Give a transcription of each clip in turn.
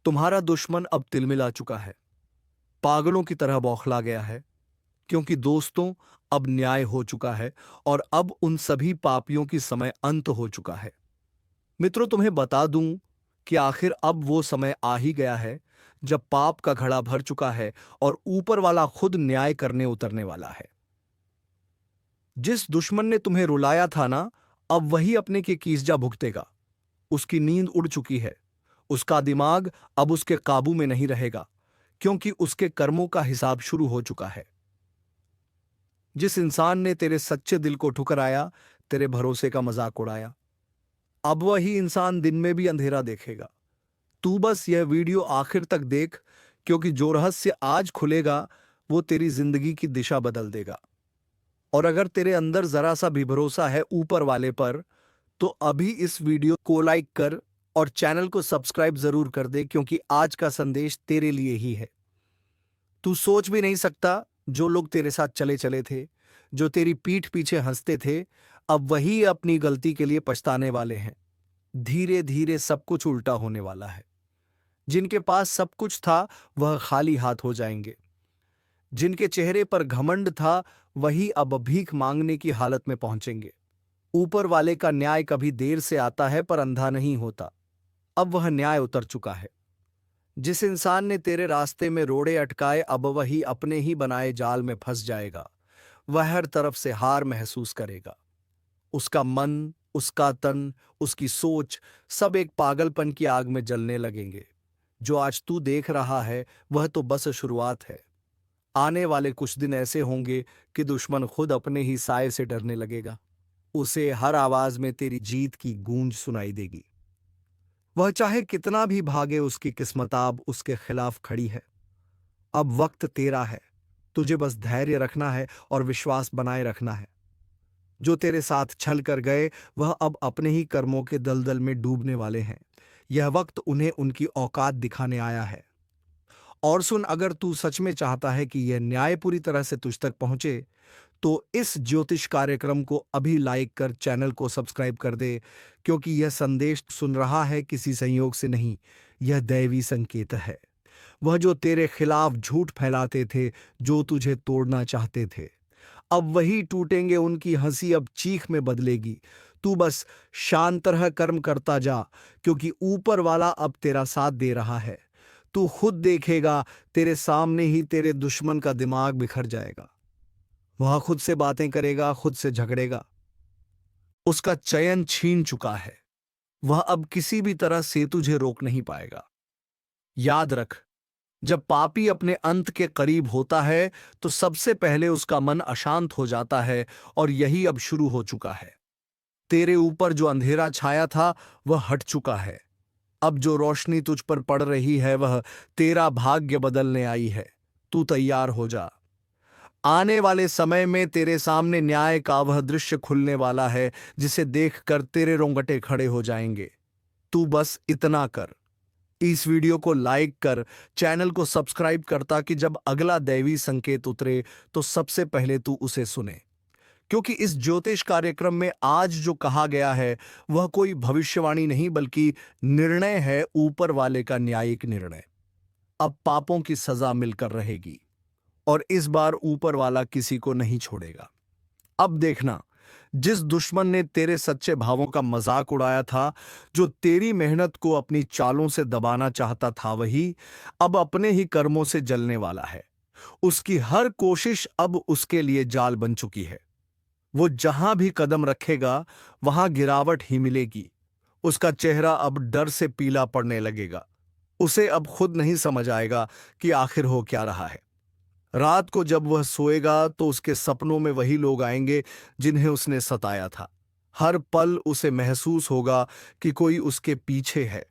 तुम्हारा दुश्मन अब तिलमिला चुका है, पागलों की तरह बौखला गया है, क्योंकि दोस्तों अब न्याय हो चुका है और अब उन सभी पापियों की समय अंत हो चुका है। मित्रों, तुम्हें बता दूं कि आखिर अब वो समय आ ही गया है जब पाप का घड़ा भर चुका है और ऊपर वाला खुद न्याय करने उतरने वाला है। जिस दुश्मन ने तुम्हें रुलाया था ना, अब वही अपने की कीज़ा भुगतेगा। उसकी नींद उड़ चुकी है, उसका दिमाग अब उसके काबू में नहीं रहेगा, क्योंकि उसके कर्मों का हिसाब शुरू हो चुका है। जिस इंसान ने तेरे सच्चे दिल को ठुकराया, तेरे भरोसे का मजाक उड़ाया, अब वही इंसान दिन में भी अंधेरा देखेगा। तू बस यह वीडियो आखिर तक देख, क्योंकि जो रहस्य आज खुलेगा वो तेरी जिंदगी की दिशा बदल देगा। और अगर तेरे अंदर जरा सा भी भरोसा है ऊपर वाले पर, तो अभी इस वीडियो को लाइक कर और चैनल को सब्सक्राइब जरूर कर दे, क्योंकि आज का संदेश तेरे लिए ही है। तू सोच भी नहीं सकता, जो लोग तेरे साथ चले चले थे, जो तेरी पीठ पीछे हंसते थे, अब वही अपनी गलती के लिए पछताने वाले हैं। धीरे धीरे सब कुछ उल्टा होने वाला है। जिनके पास सब कुछ था वह खाली हाथ हो जाएंगे। जिनके चेहरे पर घमंड था वही अब भीख मांगने की हालत में पहुंचेंगे। ऊपर वाले का न्याय कभी देर से आता है पर अंधा नहीं होता। अब वह न्याय उतर चुका है। जिस इंसान ने तेरे रास्ते में रोड़े अटकाए, अब वही अपने ही बनाए जाल में फंस जाएगा। वह हर तरफ से हार महसूस करेगा। उसका मन, उसका तन, उसकी सोच सब एक पागलपन की आग में जलने लगेंगे। जो आज तू देख रहा है वह तो बस शुरुआत है। आने वाले कुछ दिन ऐसे होंगे कि दुश्मन खुद अपने ही साए से डरने लगेगा। उसे हर आवाज में तेरी जीत की गूंज सुनाई देगी। वह चाहे कितना भी भागे, उसकी किस्मत अब उसके खिलाफ खड़ी है। अब वक्त तेरा है। तुझे बस धैर्य रखना है और विश्वास बनाए रखना है। जो तेरे साथ छल कर गए वह अब अपने ही कर्मों के दलदल में डूबने वाले हैं। यह वक्त उन्हें उनकी औकात दिखाने आया है। और सुन, अगर तू सच में चाहता है कि यह न्याय पूरी तरह से तुझ तक पहुंचे, तो इस ज्योतिष कार्यक्रम को अभी लाइक कर चैनल को सब्सक्राइब कर दे, क्योंकि यह संदेश सुन रहा है किसी संयोग से नहीं, यह दैवी संकेत है। वह जो तेरे खिलाफ झूठ फैलाते थे, जो तुझे तोड़ना चाहते थे, अब वही टूटेंगे। उनकी हंसी अब चीख में बदलेगी। तू बस शांत रह, कर्म करता जा, क्योंकि ऊपर वाला अब तेरा साथ दे रहा है। तू खुद देखेगा, तेरे सामने ही तेरे दुश्मन का दिमाग बिखर जाएगा। वह खुद से बातें करेगा, खुद से झगड़ेगा। उसका चयन छीन चुका है। वह अब किसी भी तरह से तुझे रोक नहीं पाएगा। याद रख, जब पापी अपने अंत के करीब होता है तो सबसे पहले उसका मन अशांत हो जाता है, और यही अब शुरू हो चुका है। तेरे ऊपर जो अंधेरा छाया था वह हट चुका है। अब जो रोशनी तुझ पर पड़ रही है वह तेरा भाग्य बदलने आई है। तू तैयार हो जा। आने वाले समय में तेरे सामने न्याय का वह दृश्य खुलने वाला है, जिसे देखकर तेरे रोंगटे खड़े हो जाएंगे। तू बस इतना कर, इस वीडियो को लाइक कर, चैनल को सब्सक्राइब कर, ताकि जब अगला दैवी संकेत उतरे तो सबसे पहले तू उसे सुने। क्योंकि इस ज्योतिष कार्यक्रम में आज जो कहा गया है वह कोई भविष्यवाणी नहीं, बल्कि निर्णय है, ऊपर वाले का न्यायिक निर्णय। अब पापों की सजा मिलकर रहेगी, और इस बार ऊपर वाला किसी को नहीं छोड़ेगा। अब देखना, जिस दुश्मन ने तेरे सच्चे भावों का मजाक उड़ाया था, जो तेरी मेहनत को अपनी चालों से दबाना चाहता था, वही अब अपने ही कर्मों से जलने वाला है। उसकी हर कोशिश अब उसके लिए जाल बन चुकी है। वो जहां भी कदम रखेगा वहां गिरावट ही मिलेगी। उसका चेहरा अब डर से पीला पड़ने लगेगा। उसे अब खुद नहीं समझ आएगा कि आखिर हो क्या रहा है। रात को जब वह सोएगा तो उसके सपनों में वही लोग आएंगे जिन्हें उसने सताया था। हर पल उसे महसूस होगा कि कोई उसके पीछे है।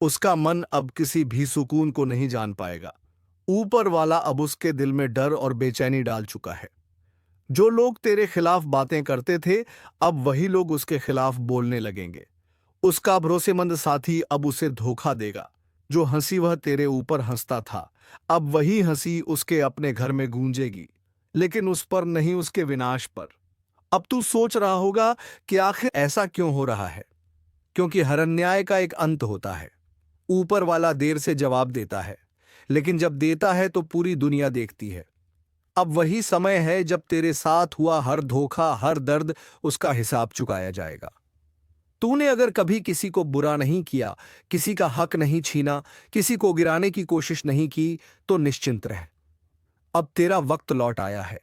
उसका मन अब किसी भी सुकून को नहीं जान पाएगा। ऊपर वाला अब उसके दिल में डर और बेचैनी डाल चुका है। जो लोग तेरे खिलाफ बातें करते थे, अब वही लोग उसके खिलाफ बोलने लगेंगे। उसका भरोसेमंद साथी अब उसे धोखा देगा। जो हंसी वह तेरे ऊपर हंसता था, अब वही हंसी उसके अपने घर में गूंजेगी, लेकिन उस पर नहीं, उसके विनाश पर। अब तू सोच रहा होगा कि आखिर ऐसा क्यों हो रहा है, क्योंकि हर अन्याय का एक अंत होता है। ऊपर वाला देर से जवाब देता है, लेकिन जब देता है तो पूरी दुनिया देखती है। अब वही समय है जब तेरे साथ हुआ हर धोखा, हर दर्द, उसका हिसाब चुकाया जाएगा। तूने अगर कभी किसी को बुरा नहीं किया, किसी का हक नहीं छीना, किसी को गिराने की कोशिश नहीं की, तो निश्चिंत रह। अब तेरा वक्त लौट आया है।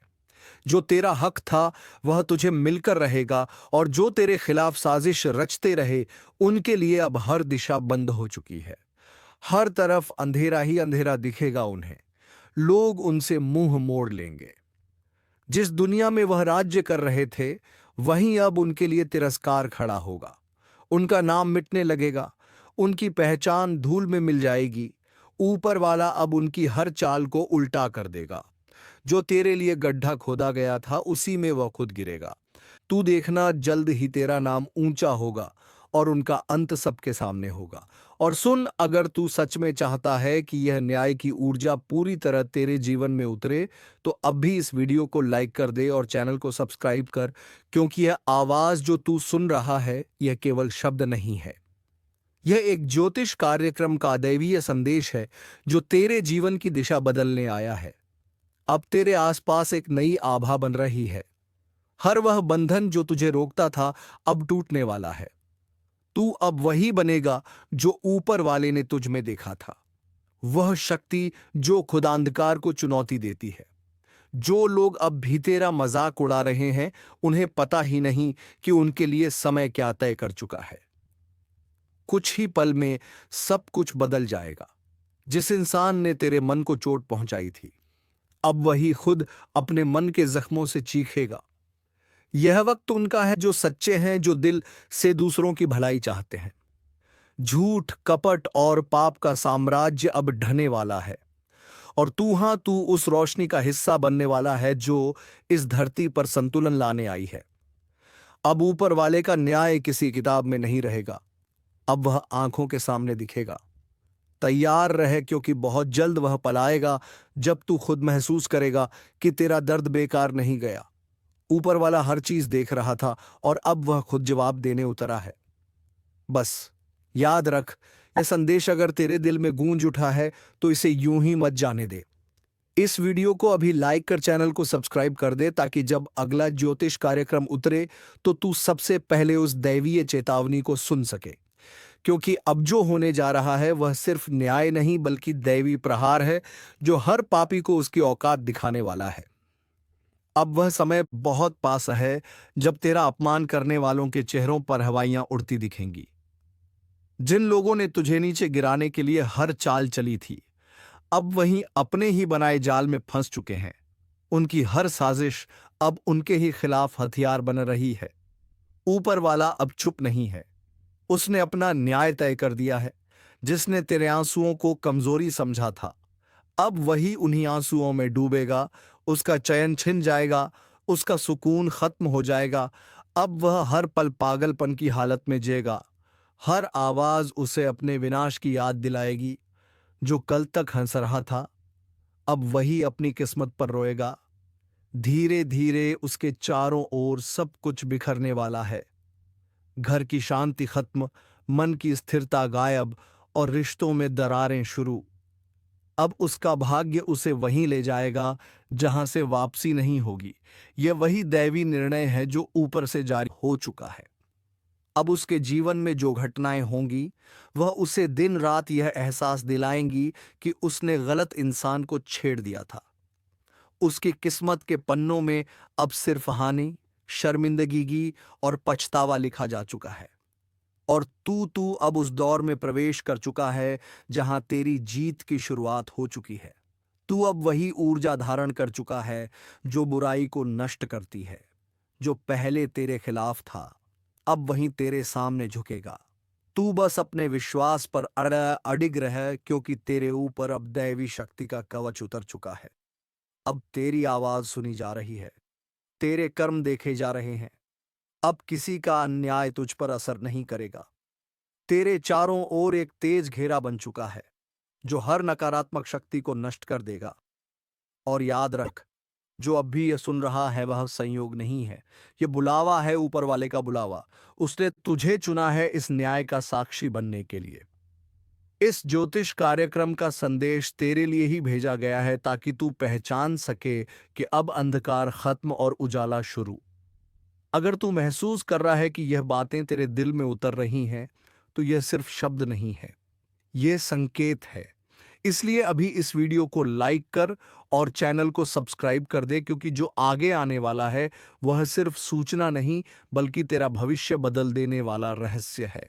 जो तेरा हक था वह तुझे मिलकर रहेगा, और जो तेरे खिलाफ साजिश रचते रहे उनके लिए अब हर दिशा बंद हो चुकी है। हर तरफ अंधेरा ही अंधेरा दिखेगा उन्हें। लोग उनसे मुंह मोड़ लेंगे। जिस दुनिया में वह राज्य कर रहे थे, वहीं अब उनके लिए तिरस्कार खड़ा होगा। उनका नाम मिटने लगेगा, उनकी पहचान धूल में मिल जाएगी। ऊपर वाला अब उनकी हर चाल को उल्टा कर देगा। जो तेरे लिए गड्ढा खोदा गया था उसी में वह खुद गिरेगा। तू देखना, जल्द ही तेरा नाम ऊंचा होगा और उनका अंत सबके सामने होगा। और सुन, अगर तू सच में चाहता है कि यह न्याय की ऊर्जा पूरी तरह तेरे जीवन में उतरे, तो अब भी इस वीडियो को लाइक कर दे और चैनल को सब्सक्राइब कर, क्योंकि यह आवाज जो तू सुन रहा है यह केवल शब्द नहीं है। यह एक ज्योतिष कार्यक्रम का दैवीय संदेश है जो तेरे जीवन की दिशा बदलने आया है। अब तेरे आसपास एक नई आभा बन रही है। हर वह बंधन जो तुझे रोकता था अब टूटने वाला है। तू अब वही बनेगा जो ऊपर वाले ने तुझ में देखा था। वह शक्ति जो खुदा अंधकार को चुनौती देती है। जो लोग अब भी तेरा मजाक उड़ा रहे हैं, उन्हें पता ही नहीं कि उनके लिए समय क्या तय कर चुका है। कुछ ही पल में सब कुछ बदल जाएगा। जिस इंसान ने तेरे मन को चोट पहुंचाई थी, अब वही खुद अपने मन के जख्मों से चीखेगा। यह वक्त उनका है जो सच्चे हैं, जो दिल से दूसरों की भलाई चाहते हैं। झूठ, कपट और पाप का साम्राज्य अब ढहने वाला है, और तू उस रोशनी का हिस्सा बनने वाला है जो इस धरती पर संतुलन लाने आई है। अब ऊपर वाले का न्याय किसी किताब में नहीं रहेगा, अब वह आंखों के सामने दिखेगा। तैयार रहे, क्योंकि बहुत जल्द वह पल आएगा जब तू खुद महसूस करेगा कि तेरा दर्द बेकार नहीं गया। ऊपर वाला हर चीज देख रहा था और अब वह खुद जवाब देने उतरा है। बस याद रख, यह संदेश अगर तेरे दिल में गूंज उठा है तो इसे यूं ही मत जाने दे। इस वीडियो को अभी लाइक कर चैनल को सब्सक्राइब कर दे, ताकि जब अगला ज्योतिष कार्यक्रम उतरे तो तू सबसे पहले उस दैवीय चेतावनी को सुन सके। क्योंकि अब जो होने जा रहा है वह सिर्फ न्याय नहीं बल्कि दैवी प्रहार है, जो हर पापी को उसकी औकात दिखाने वाला है। अब वह समय बहुत पास है जब तेरा अपमान करने वालों के चेहरों पर हवाइयां उड़ती दिखेंगी। जिन लोगों ने तुझे नीचे गिराने के लिए हर चाल चली थी, अब वहीं अपने ही बनाए जाल में फंस चुके हैं। उनकी हर साजिश अब उनके ही खिलाफ हथियार बन रही है। ऊपर वाला अब चुप नहीं है। उसने अपना न्याय तय कर दिया है। जिसने तेरे आंसुओं को कमजोरी समझा था, अब वही उन्हीं आंसुओं में डूबेगा। उसका चैन छिन जाएगा, उसका सुकून खत्म हो जाएगा। अब वह हर पल पागलपन की हालत में जिएगा। हर आवाज उसे अपने विनाश की याद दिलाएगी। जो कल तक हंस रहा था, अब वही अपनी किस्मत पर रोएगा। धीरे धीरे उसके चारों ओर सब कुछ बिखरने वाला है। घर की शांति खत्म, मन की स्थिरता गायब, और रिश्तों में दरारें शुरू। अब उसका भाग्य उसे वहीं ले जाएगा जहां से वापसी नहीं होगी। यह वही दैवी निर्णय है जो ऊपर से जारी हो चुका है। अब उसके जीवन में जो घटनाएं होंगी, वह उसे दिन रात यह एहसास दिलाएंगी कि उसने गलत इंसान को छेड़ दिया था। उसकी किस्मत के पन्नों में अब सिर्फ हानि, शर्मिंदगी और पछतावा लिखा जा चुका है। और तू अब उस दौर में प्रवेश कर चुका है जहां तेरी जीत की शुरुआत हो चुकी है। तू अब वही ऊर्जा धारण कर चुका है जो बुराई को नष्ट करती है। जो पहले तेरे खिलाफ था, अब वहीं तेरे सामने झुकेगा। तू बस अपने विश्वास पर अडिग रह, क्योंकि तेरे ऊपर अब दैवी शक्ति का कवच उतर चुका है। अब तेरी आवाज सुनी जा रही है, तेरे कर्म देखे जा रहे हैं। अब किसी का अन्याय तुझ पर असर नहीं करेगा। तेरे चारों ओर एक तेज घेरा बन चुका है जो हर नकारात्मक शक्ति को नष्ट कर देगा। और याद रख, जो अब भी यह सुन रहा है वह संयोग नहीं है, यह बुलावा है, ऊपर वाले का बुलावा। उसने तुझे चुना है इस न्याय का साक्षी बनने के लिए। इस ज्योतिष कार्यक्रम का संदेश तेरे लिए ही भेजा गया है ताकि तू पहचान सके कि अब अंधकार खत्म और उजाला शुरू। अगर तू महसूस कर रहा है कि यह बातें तेरे दिल में उतर रही हैं, तो यह सिर्फ शब्द नहीं है, यह संकेत है। इसलिए अभी इस वीडियो को लाइक कर और चैनल को सब्सक्राइब कर दे, क्योंकि जो आगे आने वाला है वह सिर्फ सूचना नहीं बल्कि तेरा भविष्य बदल देने वाला रहस्य है।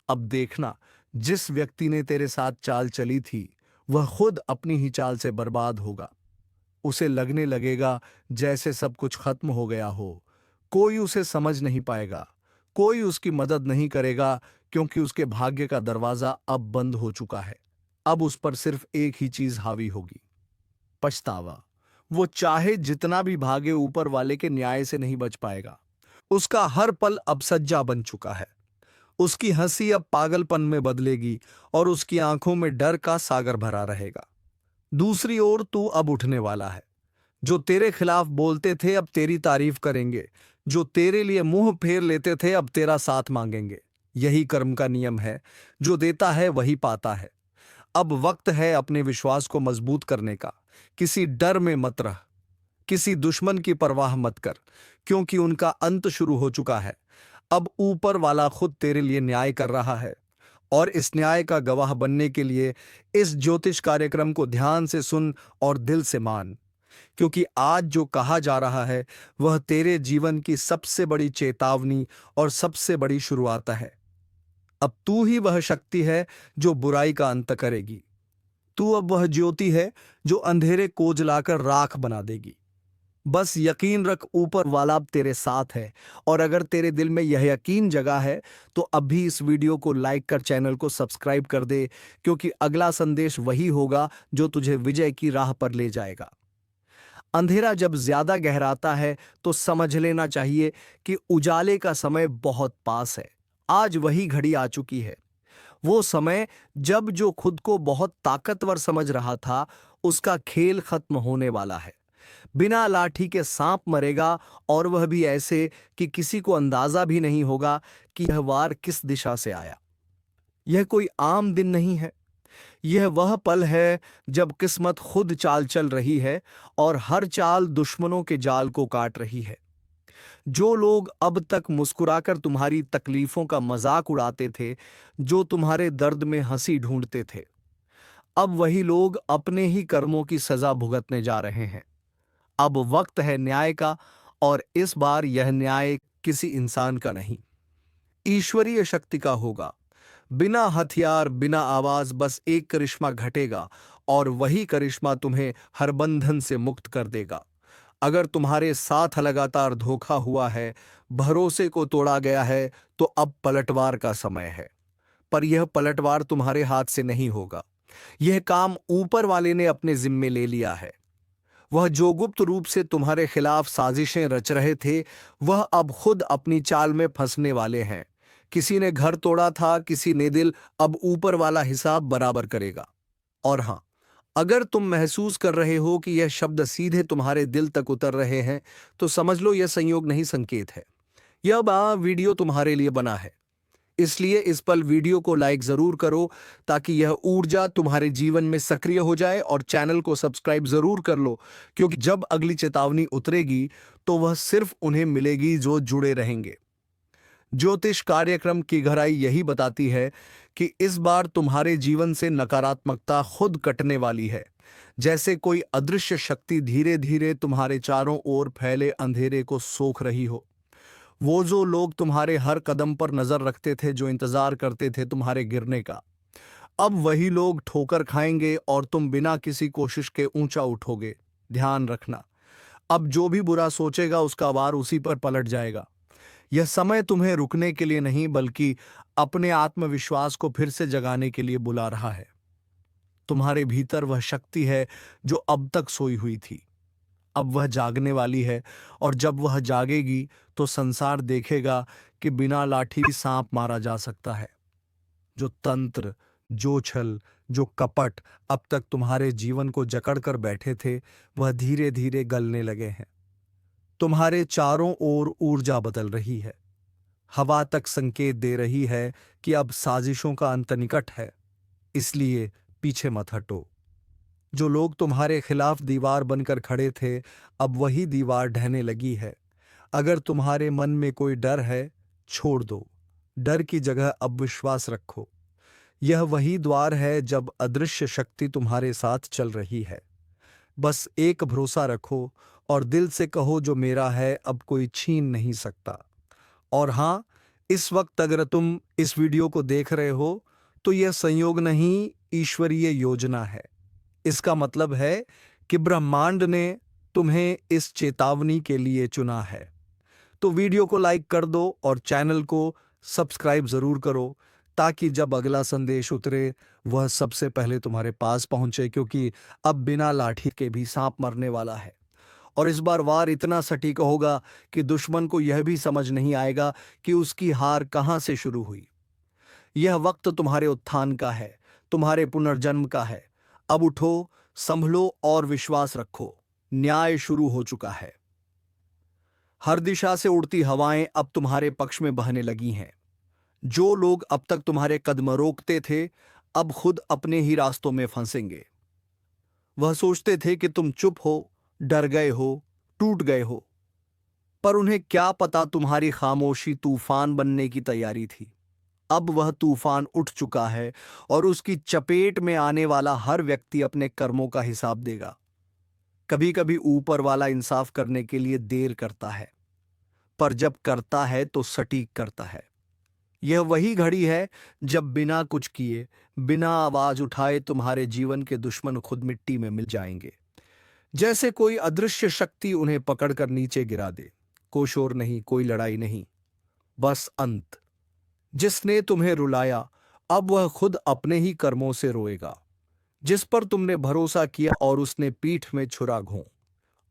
अब देखना, जिस व्यक्ति ने तेरे साथ चाल चली थी वह खुद अपनी ही चाल से बर्बाद होगा। उसे लगने लगेगा जैसे सब कुछ खत्म हो गया हो। कोई उसे समझ नहीं पाएगा, कोई उसकी मदद नहीं करेगा, क्योंकि उसके भाग्य का दरवाजा अब बंद हो चुका है। अब उस पर सिर्फ एक ही चीज हावी होगी, पछतावा। वो चाहे जितना भी भागे, ऊपर वाले के न्याय से नहीं बच पाएगा। उसका हर पल अब सज्जा बन चुका है। उसकी हंसी अब पागलपन में बदलेगी और उसकी आंखों में डर का सागर भरा रहेगा। दूसरी ओर तू अब उठने वाला है। जो तेरे खिलाफ बोलते थे अब तेरी तारीफ करेंगे, जो तेरे लिए मुंह फेर लेते थे अब तेरा साथ मांगेंगे। यही कर्म का नियम है, जो देता है वही पाता है। अब वक्त है अपने विश्वास को मजबूत करने का। किसी डर में मत रह, किसी दुश्मन की परवाह मत कर, क्योंकि उनका अंत शुरू हो चुका है। अब ऊपर वाला खुद तेरे लिए न्याय कर रहा है, और इस न्याय का गवाह बनने के लिए इस ज्योतिष कार्यक्रम को ध्यान से सुन और दिल से मान, क्योंकि आज जो कहा जा रहा है वह तेरे जीवन की सबसे बड़ी चेतावनी और सबसे बड़ी शुरुआत है। अब तू ही वह शक्ति है जो बुराई का अंत करेगी। तू अब वह ज्योति है जो अंधेरे को जलाकर राख बना देगी। बस यकीन रख, ऊपर वाला अब तेरे साथ है। और अगर तेरे दिल में यह यकीन जगा है तो अभी इस वीडियो को लाइक कर चैनल को सब्सक्राइब कर दे, क्योंकि अगला संदेश वही होगा जो तुझे विजय की राह पर ले जाएगा। अंधेरा जब ज्यादा गहराता है तो समझ लेना चाहिए कि उजाले का समय बहुत पास है। आज वही घड़ी आ चुकी है, वो समय जब जो खुद को बहुत ताकतवर समझ रहा था उसका खेल खत्म होने वाला है। बिना लाठी के सांप मरेगा, और वह भी ऐसे कि किसी को अंदाजा भी नहीं होगा कि यह वार किस दिशा से आया। यह कोई आम दिन नहीं है, यह वह पल है जब किस्मत खुद चाल चल रही है और हर चाल दुश्मनों के जाल को काट रही है। जो लोग अब तक मुस्कुराकर तुम्हारी तकलीफों का मजाक उड़ाते थे, जो तुम्हारे दर्द में हंसी ढूंढते थे, अब वही लोग अपने ही कर्मों की सजा भुगतने जा रहे हैं। अब वक्त है न्याय का, और इस बार यह न्याय किसी इंसान का नहीं, ईश्वरीय शक्ति का होगा। बिना हथियार, बिना आवाज, बस एक करिश्मा घटेगा, और वही करिश्मा तुम्हें हर बंधन से मुक्त कर देगा। अगर तुम्हारे साथ लगातार धोखा हुआ है, भरोसे को तोड़ा गया है, तो अब पलटवार का समय है। पर यह पलटवार तुम्हारे हाथ से नहीं होगा। यह काम ऊपर वाले ने अपने जिम्मे ले लिया है। वह जो गुप्त रूप से तुम्हारे खिलाफ साजिशें रच रहे थे, वह अब खुद अपनी चाल में फंसने वाले हैं। किसी ने घर तोड़ा था, किसी ने दिल। अब ऊपर वाला हिसाब बराबर करेगा। और हां, अगर तुम महसूस कर रहे हो कि यह शब्द सीधे तुम्हारे दिल तक उतर रहे हैं, तो समझ लो यह संयोग नहीं, संकेत है। यह वीडियो तुम्हारे लिए बना है, इसलिए इस पल वीडियो को लाइक जरूर करो ताकि यह ऊर्जा तुम्हारे जीवन में सक्रिय हो जाए, और चैनल को सब्सक्राइब जरूर कर लो, क्योंकि जब अगली चेतावनी उतरेगी तो वह सिर्फ उन्हें मिलेगी जो जुड़े रहेंगे। ज्योतिष कार्यक्रम की गहराई यही बताती है कि इस बार तुम्हारे जीवन से नकारात्मकता खुद कटने वाली है, जैसे कोई अदृश्य शक्ति धीरे धीरे तुम्हारे चारों ओर फैले अंधेरे को सोख रही हो। वो जो लोग तुम्हारे हर कदम पर नजर रखते थे, जो इंतजार करते थे तुम्हारे गिरने का, अब वही लोग ठोकर खाएंगे और तुम बिना किसी कोशिश के ऊंचा उठोगे। ध्यान रखना, अब जो भी बुरा सोचेगा उसका वार उसी पर पलट जाएगा। यह समय तुम्हें रुकने के लिए नहीं, बल्कि अपने आत्मविश्वास को फिर से जगाने के लिए बुला रहा है। तुम्हारे भीतर वह शक्ति है जो अब तक सोई हुई थी, अब वह जागने वाली है, और जब वह जागेगी तो संसार देखेगा कि बिना लाठी भी सांप मारा जा सकता है। जो तंत्र, जो छल, जो कपट अब तक तुम्हारे जीवन को जकड़ कर बैठे थे, वह धीरे धीरे गलने लगे हैं। तुम्हारे चारों ओर ऊर्जा बदल रही है। हवा तक संकेत दे रही है कि अब साजिशों का अंत निकट है। इसलिए पीछे मत हटो। जो लोग तुम्हारे खिलाफ दीवार बनकर खड़े थे, अब वही दीवार ढहने लगी है। अगर तुम्हारे मन में कोई डर है, छोड़ दो। डर की जगह अब विश्वास रखो। यह वही द्वार है जब अदृश्य शक्ति तुम्हारे साथ चल रही है। बस एक भरोसा रखो और दिल से कहो, जो मेरा है अब कोई छीन नहीं सकता। और हाँ, इस वक्त अगर तुम इस वीडियो को देख रहे हो, तो यह संयोग नहीं, ईश्वरीय योजना है। इसका मतलब है कि ब्रह्मांड ने तुम्हें इस चेतावनी के लिए चुना है। तो वीडियो को लाइक कर दो और चैनल को सब्सक्राइब जरूर करो, ताकि जब अगला संदेश उतरे वह सबसे पहले तुम्हारे पास पहुंचे, क्योंकि अब बिना लाठी के भी सांप मरने वाला है। और इस बार वार इतना सटीक होगा कि दुश्मन को यह भी समझ नहीं आएगा कि उसकी हार कहां से शुरू हुई। यह वक्त तुम्हारे उत्थान का है, तुम्हारे पुनर्जन्म का है। अब उठो, संभलो और विश्वास रखो। न्याय शुरू हो चुका है। हर दिशा से उड़ती हवाएं अब तुम्हारे पक्ष में बहने लगी हैं। जो लोग अब तक तुम्हारे कदम रोकते थे, अब खुद अपने ही रास्तों में फंसेंगे। वह सोचते थे कि तुम चुप हो, डर गए हो, टूट गए हो, पर उन्हें क्या पता तुम्हारी खामोशी तूफान बनने की तैयारी थी। अब वह तूफान उठ चुका है और उसकी चपेट में आने वाला हर व्यक्ति अपने कर्मों का हिसाब देगा। कभी कभी ऊपर वाला इंसाफ करने के लिए देर करता है, पर जब करता है तो सटीक करता है। यह वही घड़ी है जब बिना कुछ किए, बिना आवाज उठाए तुम्हारे जीवन के दुश्मन खुद मिट्टी में मिल जाएंगे। जैसे कोई अदृश्य शक्ति उन्हें पकड़कर नीचे गिरा दे। कोई शोर नहीं, कोई लड़ाई नहीं, बस अंत। जिसने तुम्हें रुलाया, अब वह खुद अपने ही कर्मों से रोएगा। जिस पर तुमने भरोसा किया और उसने पीठ में छुरा घों,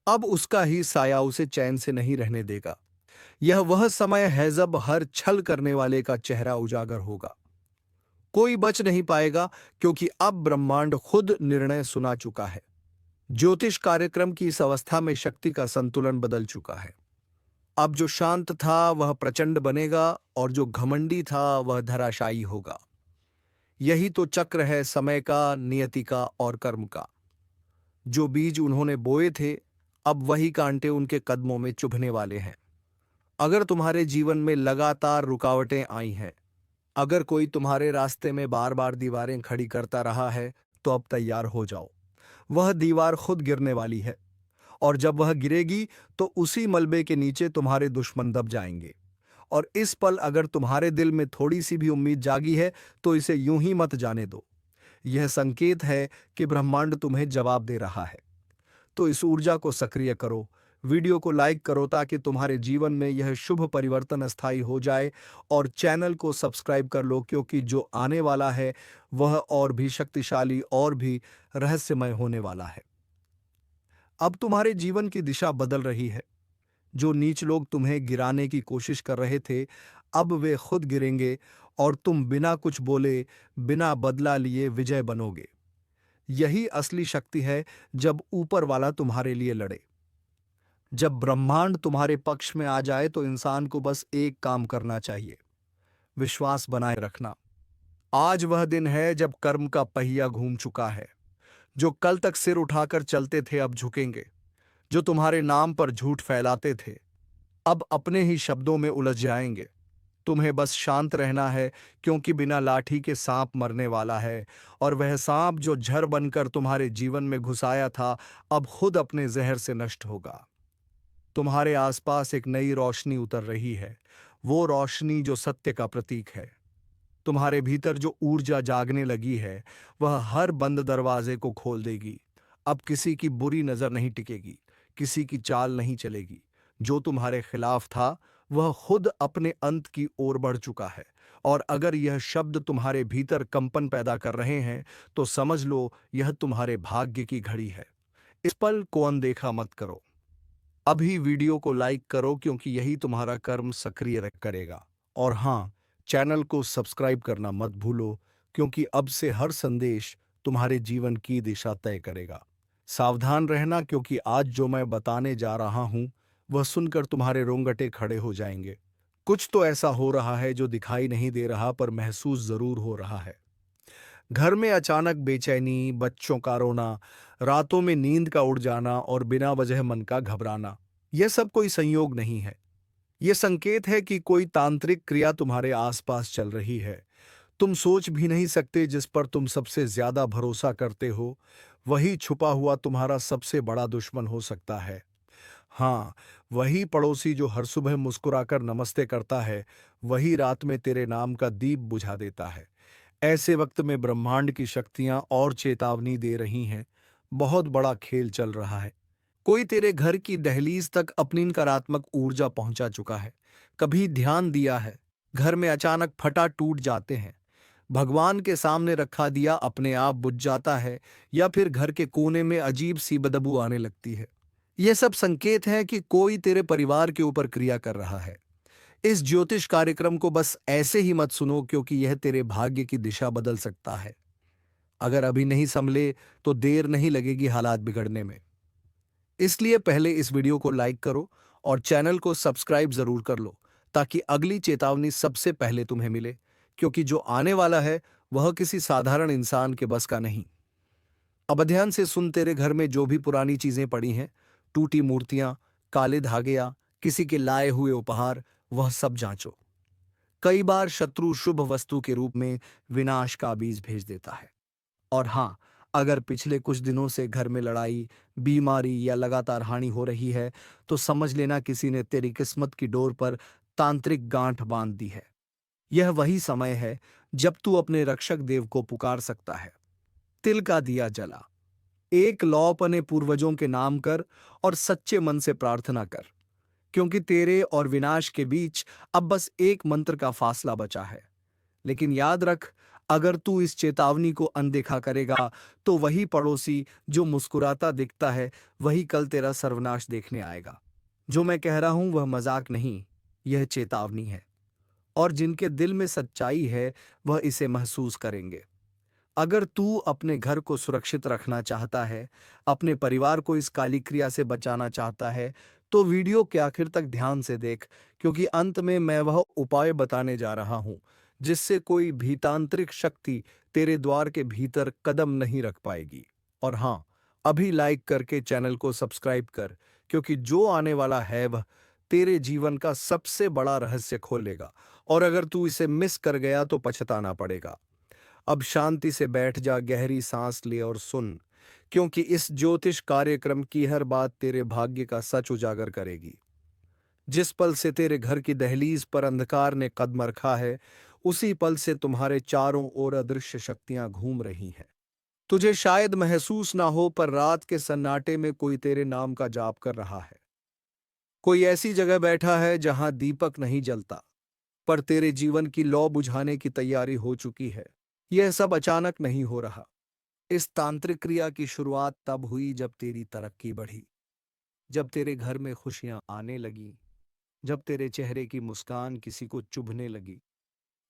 अब उसका ही साया उसे चैन से नहीं रहने देगा। यह वह समय है जब हर छल करने वाले का चेहरा उजागर होगा। कोई बच नहीं पाएगा, क्योंकि अब ब्रह्मांड खुद निर्णय सुना चुका है। ज्योतिष कार्यक्रम की इस अवस्था में शक्ति का संतुलन बदल चुका है। अब जो शांत था वह प्रचंड बनेगा और जो घमंडी था वह धराशायी होगा। यही तो चक्र है समय का, नियति का और कर्म का। जो बीज उन्होंने बोए थे, अब वही कांटे उनके कदमों में चुभने वाले हैं। अगर तुम्हारे जीवन में लगातार रुकावटें आई हैं, अगर कोई तुम्हारे रास्ते में बार बार दीवारें खड़ी करता रहा है, तो अब तैयार हो जाओ। वह दीवार खुद गिरने वाली है, और जब वह गिरेगी तो उसी मलबे के नीचे तुम्हारे दुश्मन दब जाएंगे। और इस पल अगर तुम्हारे दिल में थोड़ी सी भी उम्मीद जागी है, तो इसे यूं ही मत जाने दो। यह संकेत है कि ब्रह्मांड तुम्हें जवाब दे रहा है। तो इस ऊर्जा को सक्रिय करो, वीडियो को लाइक करो, ताकि तुम्हारे जीवन में यह शुभ परिवर्तन स्थायी हो जाए। और चैनल को सब्सक्राइब कर लो, क्योंकि जो आने वाला है वह और भी शक्तिशाली और भी रहस्यमय होने वाला है। अब तुम्हारे जीवन की दिशा बदल रही है। जो नीच लोग तुम्हें गिराने की कोशिश कर रहे थे, अब वे खुद गिरेंगे और तुम बिना कुछ बोले, बिना बदला लिए विजय बनोगे। यही असली शक्ति है, जब ऊपर वाला तुम्हारे लिए लड़े। जब ब्रह्मांड तुम्हारे पक्ष में आ जाए, तो इंसान को बस एक काम करना चाहिए, विश्वास बनाए रखना। आज वह दिन है जब कर्म का पहिया घूम चुका है। जो कल तक सिर उठाकर चलते थे, अब झुकेंगे। जो तुम्हारे नाम पर झूठ फैलाते थे, अब अपने ही शब्दों में उलझ जाएंगे। तुम्हें बस शांत रहना है, क्योंकि बिना लाठी के सांप मरने वाला है। और वह सांप जो झर बनकर तुम्हारे जीवन में घुसाया था, अब खुद अपने जहर से नष्ट होगा। तुम्हारे आसपास एक नई रोशनी उतर रही है, वो रोशनी जो सत्य का प्रतीक है। तुम्हारे भीतर जो ऊर्जा जागने लगी है, वह हर बंद दरवाजे को खोल देगी। अब किसी की बुरी नजर नहीं टिकेगी, किसी की चाल नहीं चलेगी। जो तुम्हारे खिलाफ था, वह खुद अपने अंत की ओर बढ़ चुका है। और अगर यह शब्द तुम्हारे भीतर कंपन पैदा कर रहे हैं, तो समझ लो यह तुम्हारे भाग्य की घड़ी है। इस पल को अनदेखा मत करो। अभी वीडियो को लाइक करो, क्योंकि यही तुम्हारा कर्म सक्रिय करेगा। और हाँ, चैनल को सब्सक्राइब करना मत भूलो, क्योंकि अब से हर संदेश तुम्हारे जीवन की दिशा तय करेगा। सावधान रहना, क्योंकि आज जो मैं बताने जा रहा हूं, वह सुनकर तुम्हारे रोंगटे खड़े हो जाएंगे। कुछ तो ऐसा हो रहा है जो दिखाई नहीं दे रहा, पर महसूस जरूर हो रहा है। घर में अचानक बेचैनी, बच्चों का रोना, रातों में नींद का उड़ जाना और बिना वजह मन का घबराना, यह सब कोई संयोग नहीं है। यह संकेत है कि कोई तांत्रिक क्रिया तुम्हारे आसपास चल रही है। तुम सोच भी नहीं सकते जिस पर तुम सबसे ज्यादा भरोसा करते हो, वही छुपा हुआ तुम्हारा सबसे बड़ा दुश्मन हो सकता है। हाँ, वही पड़ोसी जो हर सुबह मुस्कुराकर नमस्ते करता है, वही रात में तेरे नाम का दीप बुझा देता है। ऐसे वक्त में ब्रह्मांड की शक्तियां और चेतावनी दे रही हैं। बहुत बड़ा खेल चल रहा है। कोई तेरे घर की दहलीज तक अपनी नकारात्मक ऊर्जा पहुंचा चुका है। कभी ध्यान दिया है, घर में अचानक फटा टूट जाते हैं, भगवान के सामने रखा दिया अपने आप बुझ जाता है, या फिर घर के कोने में अजीब सी बदबू आने लगती है। यह सब संकेत है कि कोई तेरे परिवार के ऊपर क्रिया कर रहा है। इस ज्योतिष कार्यक्रम को बस ऐसे ही मत सुनो, क्योंकि यह तेरे भाग्य की दिशा बदल सकता है। अगर अभी नहीं संभले तो देर नहीं लगेगी हालात बिगड़ने में। इसलिए पहले इस वीडियो को लाइक करो और चैनल को सब्सक्राइब जरूर कर लो, ताकि अगली चेतावनी सबसे पहले तुम्हें मिले, क्योंकि जो आने वाला है वह किसी साधारण इंसान के बस का नहीं। अब ध्यान से सुन, तेरे घर में जो भी पुरानी चीजें पड़ी हैं, टूटी मूर्तियां, काले धागे या किसी के लाए हुए उपहार, वह सब जांचो। कई बार शत्रु शुभ वस्तु के रूप में विनाश का बीज भेज देता है। और हाँ, अगर पिछले कुछ दिनों से घर में लड़ाई, बीमारी या लगातार हानि हो रही है, तो समझ लेना किसी ने तेरी किस्मत की डोर पर तांत्रिक गांठ बांध दी है। यह वही समय है जब तू अपने रक्षक देव को पुकार सकता है। तिल का दिया जला, एक लौ अपने पूर्वजों के नाम कर और सच्चे मन से प्रार्थना कर, क्योंकि तेरे और विनाश के बीच अब बस एक मंत्र का फासला बचा है। लेकिन याद रख, अगर तू इस चेतावनी को अनदेखा करेगा, तो वही पड़ोसी जो मुस्कुराता दिखता है, वही कल तेरा सर्वनाश देखने आएगा। जो मैं कह रहा हूं वह मजाक नहीं, यह चेतावनी है। और जिनके दिल में सच्चाई है, वह इसे महसूस करेंगे। अगर तू अपने घर को सुरक्षित रखना चाहता है, अपने परिवार को इस काली क्रिया से बचाना चाहता है, तो वीडियो के आखिर तक ध्यान से देख, क्योंकि अंत में मैं वह उपाय बताने जा रहा हूं जिससे कोई भी तांत्रिक शक्ति तेरे द्वार के भीतर कदम नहीं रख पाएगी। और हाँ, अभी लाइक करके चैनल को सब्सक्राइब कर, क्योंकि जो आने वाला है वह तेरे जीवन का सबसे बड़ा रहस्य खोलेगा, और अगर तू इसे मिस कर गया तो पछताना पड़ेगा। अब शांति से बैठ जा, गहरी सांस ले और सुन, क्योंकि इस ज्योतिष कार्यक्रम की हर बात तेरे भाग्य का सच उजागर करेगी। जिस पल से तेरे घर की दहलीज पर अंधकार ने कदम रखा है, उसी पल से तुम्हारे चारों ओर अदृश्य शक्तियां घूम रही हैं। तुझे शायद महसूस ना हो, पर रात के सन्नाटे में कोई तेरे नाम का जाप कर रहा है। कोई ऐसी जगह बैठा है जहां दीपक नहीं जलता, पर तेरे जीवन की लौ बुझाने की तैयारी हो चुकी है। यह सब अचानक नहीं हो रहा। इस तांत्रिक क्रिया की शुरुआत तब हुई जब तेरी तरक्की बढ़ी, जब तेरे घर में खुशियां आने लगी, जब तेरे चेहरे की मुस्कान किसी को चुभने लगी।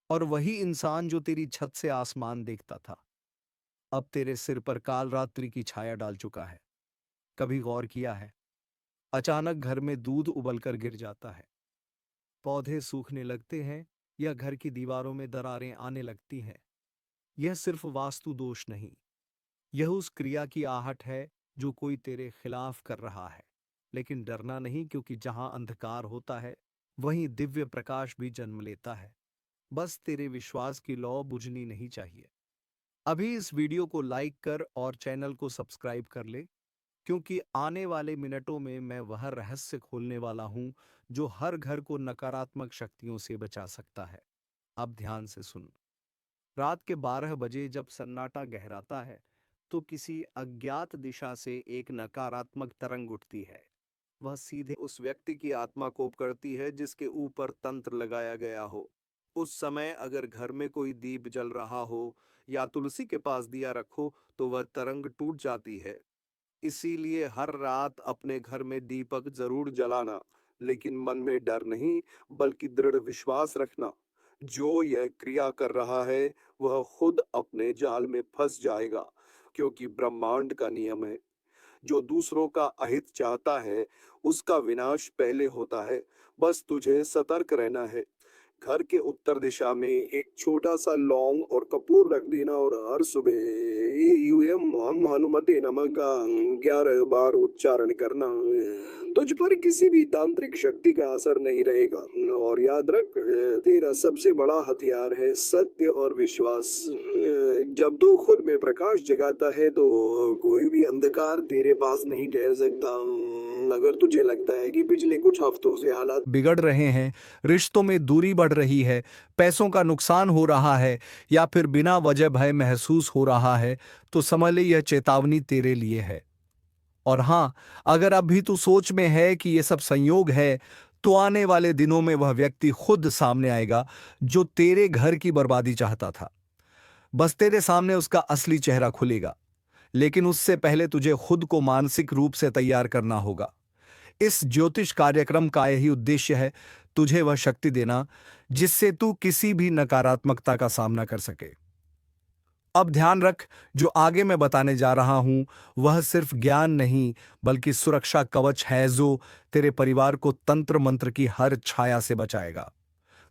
और वही इंसान जो तेरी छत से आसमान देखता था, अब तेरे सिर पर काल रात्रि की छाया डाल चुका है। कभी गौर किया है, अचानक घर में दूध उबलकर गिर जाता है, पौधे सूखने लगते हैं, या घर की दीवारों में दरारें आने लगती हैं। यह सिर्फ वास्तु दोष नहीं, यह उस क्रिया की आहट है जो कोई तेरे खिलाफ कर रहा है। लेकिन डरना नहीं, क्योंकि जहां अंधकार होता है, वहीं दिव्य प्रकाश भी जन्म लेता है। बस तेरे विश्वास की लौ बुझनी नहीं चाहिए। अभी इस वीडियो को लाइक कर और चैनल को सब्सक्राइब कर ले, क्योंकि आने वाले मिनटों में मैं वह रहस्य खोलने वाला हूं जो हर घर को नकारात्मक शक्तियों से बचा सकता है। अब ध्यान से सुन। रात के 12 बजे जब सन्नाटा गहराता है, तो किसी अज्ञात दिशा से एक नकारात्मक तरंग उठती है। वह सीधे उस व्यक्ति की आत्मा को करती है जिसके ऊपर तंत्र लगाया गया हो। उस समय अगर घर में कोई दीप जल रहा हो या तुलसी के पास दिया रखो, तो वह तरंग टूट जाती है। इसीलिए हर रात अपने घर में दीपक जरूर जलाना, लेकिन मन में डर नहीं, बल्कि दृढ़ विश्वास रखना। जो यह क्रिया कर रहा है, वह खुद अपने जाल में फंस जाएगा, क्योंकि ब्रह्मांड का नियम है, जो दूसरों का अहित चाहता है, उसका विनाश पहले होता है। बस तुझे सतर्क रहना है। घर के उत्तर दिशा में एक छोटा सा लौंग और कपूर रख देना और हर सुबह यूएम हनुमते नमः का 11 बार उच्चारण करना। तुझ पर किसी भी तांत्रिक शक्ति का असर नहीं रहेगा। और याद रख, तेरा सबसे बड़ा हथियार है सत्य और विश्वास। जब तू खुद में प्रकाश जगाता है तो कोई भी अंधकार तेरे पास नहीं ठहर सकता। अगर तुझे लगता है कि पिछले कुछ हफ्तों से हालात बिगड़ रहे हैं, रिश्तों में दूरी बढ़ रही है, पैसों का नुकसान हो रहा है या फिर बिना वजह भय महसूस हो रहा है, तो समझ ले यह चेतावनी तेरे लिए है। और हाँ, अगर अब भी तू सोच में है कि ये सब संयोग है, तो आने वाले दिनों में वह व्यक्ति खुद सामने आएगा जो तेरे घर की बर्बादी चाहता था। बस तेरे सामने उसका असली चेहरा खुलेगा, लेकिन उससे पहले तुझे खुद को मानसिक रूप से तैयार करना होगा। इस ज्योतिष कार्यक्रम का यही उद्देश्य है, तुझे वह शक्ति देना जिससे तू किसी भी नकारात्मकता का सामना कर सके। अब ध्यान रख, जो आगे मैं बताने जा रहा हूं वह सिर्फ ज्ञान नहीं, बल्कि सुरक्षा कवच है जो तेरे परिवार को तंत्र मंत्र की हर छाया से बचाएगा।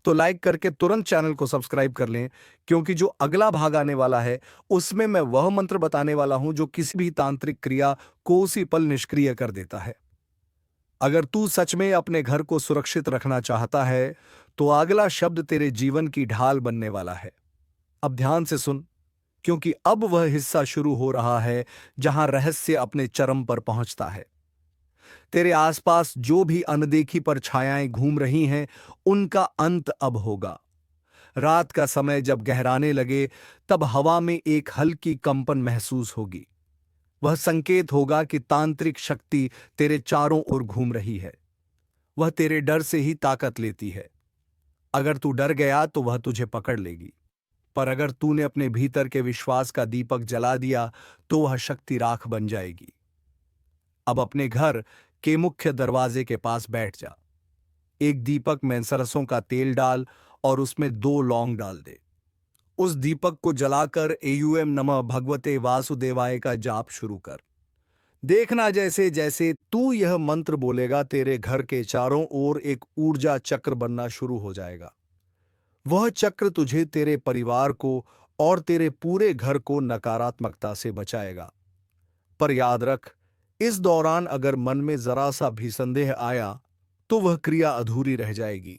तो लाइक करके तुरंत चैनल को सब्सक्राइब कर लें, क्योंकि जो अगला भाग आने वाला है उसमें मैं वह मंत्र बताने वाला हूं जो किसी भी तांत्रिक क्रिया को उसी पल निष्क्रिय कर देता है। अगर तू सच में अपने घर को सुरक्षित रखना चाहता है, तो अगला शब्द तेरे जीवन की ढाल बनने वाला है। अब ध्यान से सुन, क्योंकि अब वह हिस्सा शुरू हो रहा है जहां रहस्य अपने चरम पर पहुंचता है। तेरे आसपास जो भी अनदेखी पर छायाएं घूम रही हैं, उनका अंत अब होगा। रात का समय जब गहराने लगे, तब हवा में एक हल्की कंपन महसूस होगी। वह संकेत होगा कि तांत्रिक शक्ति तेरे चारों ओर घूम रही है। वह तेरे डर से ही ताकत लेती है। अगर तू डर गया तो वह तुझे पकड़ लेगी, पर अगर तूने अपने भीतर के विश्वास का दीपक जला दिया तो वह शक्ति राख बन जाएगी। अब अपने घर के मुख्य दरवाजे के पास बैठ जा। एक दीपक में सरसों का तेल डाल और उसमें 2 लौंग डाल दे। उस दीपक को जलाकर एयूएम नमः भगवते वासुदेवाय का जाप शुरू कर। देखना, जैसे जैसे तू यह मंत्र बोलेगा, तेरे घर के चारों ओर एक ऊर्जा चक्र बनना शुरू हो जाएगा। वह चक्र तुझे, तेरे परिवार को और तेरे पूरे घर को नकारात्मकता से बचाएगा। पर याद रख, इस दौरान अगर मन में जरा सा भी संदेह आया तो वह क्रिया अधूरी रह जाएगी।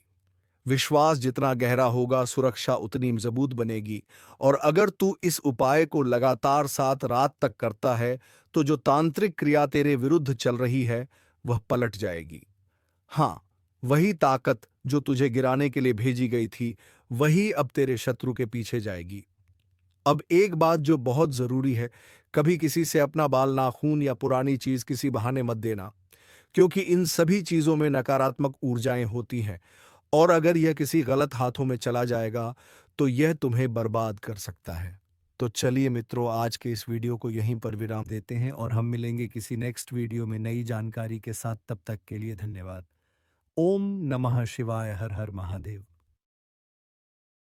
विश्वास जितना गहरा होगा, सुरक्षा उतनी मजबूत बनेगी। और अगर तू इस उपाय को लगातार 7 रात तक करता है, तो जो तांत्रिक क्रिया तेरे विरुद्ध चल रही है वह पलट जाएगी। हाँ, वही ताकत जो तुझे गिराने के लिए भेजी गई थी, वही अब तेरे शत्रु के पीछे जाएगी। अब एक बात जो बहुत जरूरी है, कभी किसी से अपना बाल, नाखून या पुरानी चीज किसी बहाने मत देना, क्योंकि इन सभी चीजों में नकारात्मक ऊर्जाएं होती हैं। और अगर यह किसी गलत हाथों में चला जाएगा तो यह तुम्हें बर्बाद कर सकता है। तो चलिए मित्रों, आज के इस वीडियो को यहीं पर विराम देते हैं और हम मिलेंगे किसी नेक्स्ट वीडियो में नई जानकारी के साथ। तब तक के लिए धन्यवाद। ओम नमः शिवाय। हर हर महादेव।